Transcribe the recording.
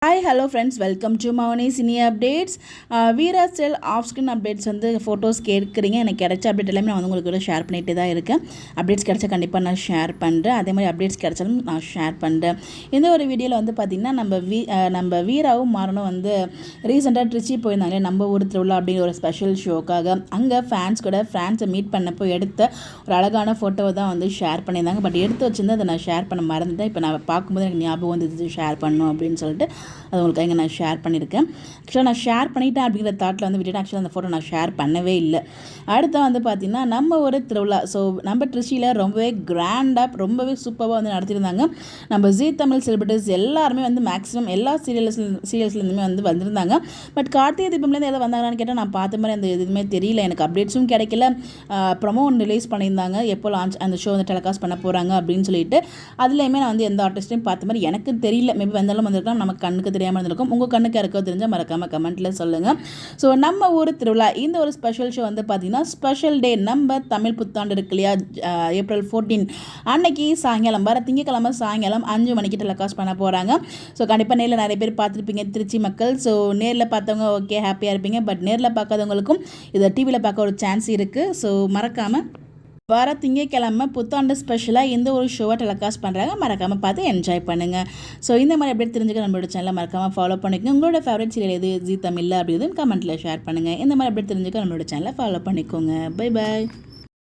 Hi hello friends, welcome to Mouni cine updates. Veera still off screen updates வந்து photos கேட்குறீங்க. எனக்கு கிடைச்ச அப்டேட் எல்லாமே நான் வந்து உங்களுக்கு கூட ஷேர் பண்ணிகிட்டே தான் இருக்கேன். அப்டேட்ஸ் கிடைச்சா கண்டிப்பாக நான் ஷேர் பண்ணுறேன். அதே மாதிரி அப்டேட்ஸ் கிடைச்சாலும் நான் ஷேர் பண்ணுறேன். இந்த ஒரு வீடியோவில் வந்து பார்த்திங்கன்னா நம்ம வீராவும் மாறனும் வந்து ரீசெண்டாக ட்ரிச்சி போயிருந்தாங்களே நம்ம ஊர் திருவிழா அப்படிங்கிற ஒரு ஸ்பெஷல் ஷோக்காக. அங்கே ஃபேன்ஸ் கூட ஃப்ரான்ஸை மீட் பண்ணப்போ எடுத்த ஒரு அழகான ஃபோட்டோவை தான் வந்து ஷேர் பண்ணியிருந்தாங்க. பட் எடுத்து வச்சுருந்து அதை நான் ஷேர் பண்ண மறந்துட்டேன். இப்போ நான் பார்க்கும்போது எனக்கு ஞாபகம் வந்து ஷேர் பண்ணணும் அப்படின்னு சொல்லிட்டு அது உங்களுக்கு இங்கே நான் ஷேர் பண்ணியிருக்கேன். ஆக்சுவலாக நான் ஷேர் பண்ணிட்டேன் அப்படிங்கிற தாட்டில் வந்து விட்டுட்டு ஆக்சுவலாக அந்த ஃபோட்டோ நான் ஷேர் பண்ணவே இல்லை. அடுத்து வந்து பார்த்திங்கன்னா நம்ம ஒரு திருவிழா. ஸோ நம்ம ட்ரிச்சியில் ரொம்பவே கிராண்டாக ரொம்பவே வந்து நடத்தியிருந்தாங்க. நம்ம ஜீ தமிழ் செலிபிரிட்டிஸ் எல்லாருமே வந்து மேக்ஸிமம் எல்லா சீரியல்ஸ்லேருந்துமே வந்து வந்திருந்தாங்க. பட் கார்த்திகை தீபம்லேருந்து எதாவது வந்தாங்கன்னு கேட்டால் நான் பார்த்த மாதிரி அந்த எதுவுமே தெரியல. எனக்கு அப்டேட்ஸும் கிடைக்கல. ப்ரொமோ ஒன்று ரிலீஸ் பண்ணியிருந்தாங்க, எப்போ லான்ச் அந்த ஷோ வந்து டெலிகாஸ்ட் பண்ண போகிறாங்க அப்படின்னு சொல்லிட்டு. அதுலேயுமே நான் வந்து எந்த ஆர்டிஸ்ட்டையும் பார்த்த மாதிரி எனக்கு தெரியல. மேபி வந்தாலும் வந்திருக்கலாம், நமக்கு கண்ணுக்கு தெரியாமல் இருந்திருக்கும். உங்கள் கண்ணுக்கு யாருக்கோ தெரிஞ்சால் மறக்காமல் கமெண்ட்டில் சொல்லுங்கள். ஸோ நம்ம ஊர் திருவிழா இந்த ஒரு ஸ்பெஷல் ஷோ வந்து பார்த்திங்கன்னா ஸ்பெஷல் டே நம்ம தமிழ் புத்தாண்டு இருக்கு இல்லையா, ஏப்ரல் 14 அன்னைக்கு சாயங்காலம் வர திங்கக்கிழமை சாயங்காலம் 5 மணிக்கு டெலிகாஸ்ட் பண்ண போகிறாங்க. ஸோ கண்டிப்பாக நேரில் நிறைய பேர் பார்த்துருப்பீங்க திருச்சி மக்கள். ஸோ நேரில் பார்த்தவங்க ஓகே ஹாப்பியாக இருப்பீங்க. பட் நேரில் பார்க்காதவங்களுக்கும் இதை டிவியில் பார்க்க ஒரு சான்ஸ் இருக்குது. ஸோ மறக்காமல் வர திங்கக்கிழமை புத்தாண்டு ஸ்பெஷலாக இந்த ஒரு ஷோவை டெலிகாஸ்ட் பண்ணுறாங்க. மறக்காமல் பார்த்து என்ஜாய் பண்ணுங்கள். ஸோ இந்த மாதிரி அப்படியே தெரிஞ்சுக்க நம்மளோட சேனலை மறக்காமல் ஃபாலோ பண்ணிக்கோங்க. உங்களோட ஃபேவரட் சீரியல் எது ஜீ தமிழில் அப்படிங்கிறதும் கமெண்ட்டில் ஷேர் பண்ணுங்கள். இந்த மாதிரி அப்படியே தெரிஞ்சுக்க நம்மளோட சேனலை ஃபாலோ பண்ணிக்கோங்க. Bye bye.